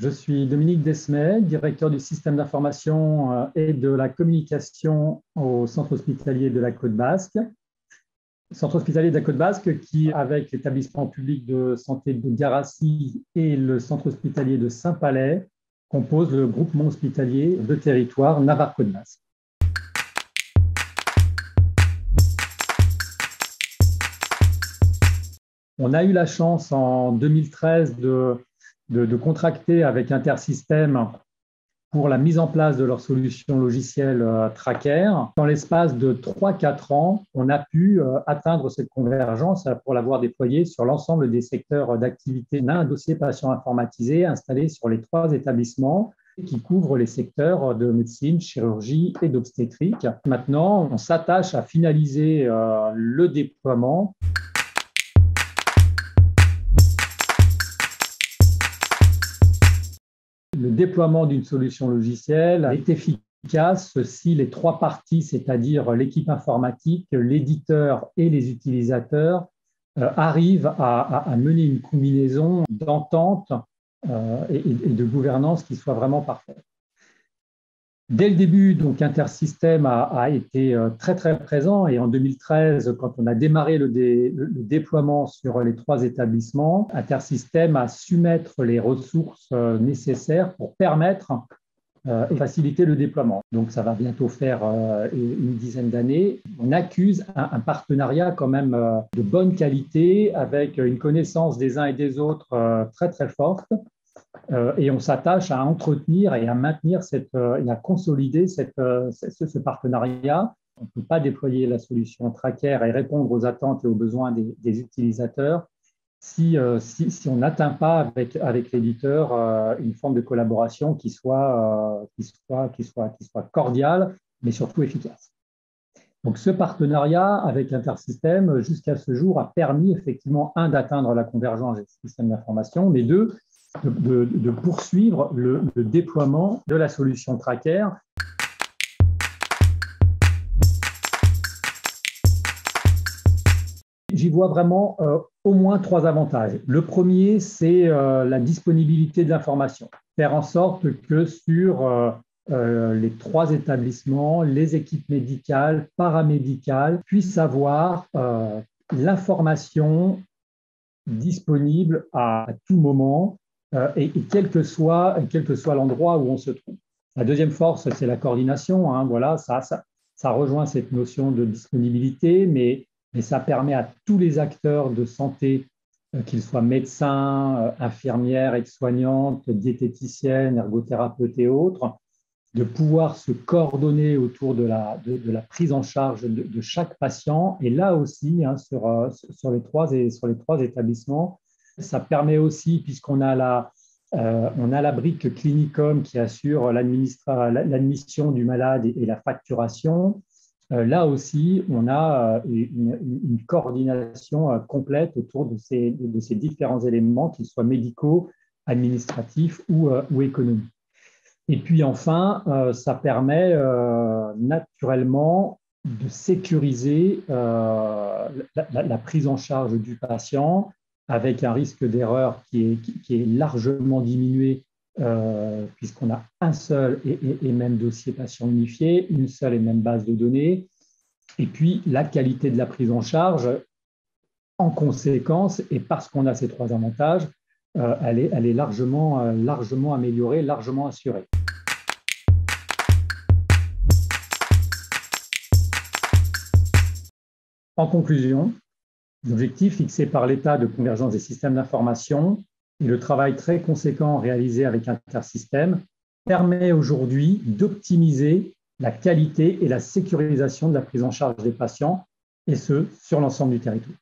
Je suis Dominique Desmet, directeur du système d'information et de la communication au Centre hospitalier de la Côte Basque. Centre hospitalier de la Côte Basque qui, avec l'établissement public de santé de Garassi et le centre hospitalier de Saint-Palais, compose le groupement hospitalier de territoire Navarre-Côte Basque. On a eu la chance en 2013 de contracter avec Intersystem pour la mise en place de leur solution logicielle Tracker. Dans l'espace de 3-4 ans, on a pu atteindre cette convergence pour l'avoir déployée sur l'ensemble des secteurs d'activité. On a un dossier patient informatisé installé sur les 3 établissements qui couvrent les secteurs de médecine, chirurgie et d'obstétrique. Maintenant, on s'attache à finaliser le déploiement. Le déploiement d'une solution logicielle est efficace si les 3 parties, c'est-à-dire l'équipe informatique, l'éditeur et les utilisateurs, arrivent à mener une combinaison d'entente et de gouvernance qui soit vraiment parfaite. Dès le début, donc, Intersystem a été très, très présent et en 2013, quand on a démarré le déploiement sur les 3 établissements, Intersystem a su mettre les ressources nécessaires pour permettre et faciliter le déploiement. Donc, ça va bientôt faire une dizaine d'années. On accuse un partenariat quand même de bonne qualité avec une connaissance des uns et des autres très, très forte. Et on s'attache à entretenir et à maintenir et à consolider ce partenariat. On ne peut pas déployer la solution Tracker et répondre aux attentes et aux besoins des utilisateurs si on n'atteint pas avec l'éditeur une forme de collaboration qui soit cordiale, mais surtout efficace. Donc, ce partenariat avec Intersystem, jusqu'à ce jour, a permis effectivement, d'atteindre la convergence des systèmes d'information, mais de poursuivre le déploiement de la solution Tracker. J'y vois vraiment au moins 3 avantages. Le premier, c'est la disponibilité de l'information. Faire en sorte que sur les 3 établissements, les équipes médicales, paramédicales puissent avoir l'information disponible à tout moment et quel que soit l'endroit où on se trouve. La deuxième force, c'est la coordination. Voilà, ça rejoint cette notion de disponibilité, mais ça permet à tous les acteurs de santé, qu'ils soient médecins, infirmières, aides-soignantes, diététiciennes, ergothérapeutes et autres, de pouvoir se coordonner autour de la prise en charge de chaque patient. Et là aussi, sur les 3 établissements, ça permet aussi, puisqu'on a la brique Clinicom qui assure l'admission du malade et la facturation. Là aussi, on a une coordination complète autour de ces différents éléments, qu'ils soient médicaux, administratifs ou économiques. Et puis enfin, ça permet naturellement de sécuriser la prise en charge du patient avec un risque d'erreur qui est largement diminué puisqu'on a un seul et même dossier patient unifié, une seule et même base de données. Et puis, la qualité de la prise en charge, en conséquence, et parce qu'on a ces 3 avantages, elle est largement améliorée, largement assurée. En conclusion, l'objectif fixé par l'État de convergence des systèmes d'information et le travail très conséquent réalisé avec Intersystem permet aujourd'hui d'optimiser la qualité et la sécurisation de la prise en charge des patients, et ce, sur l'ensemble du territoire.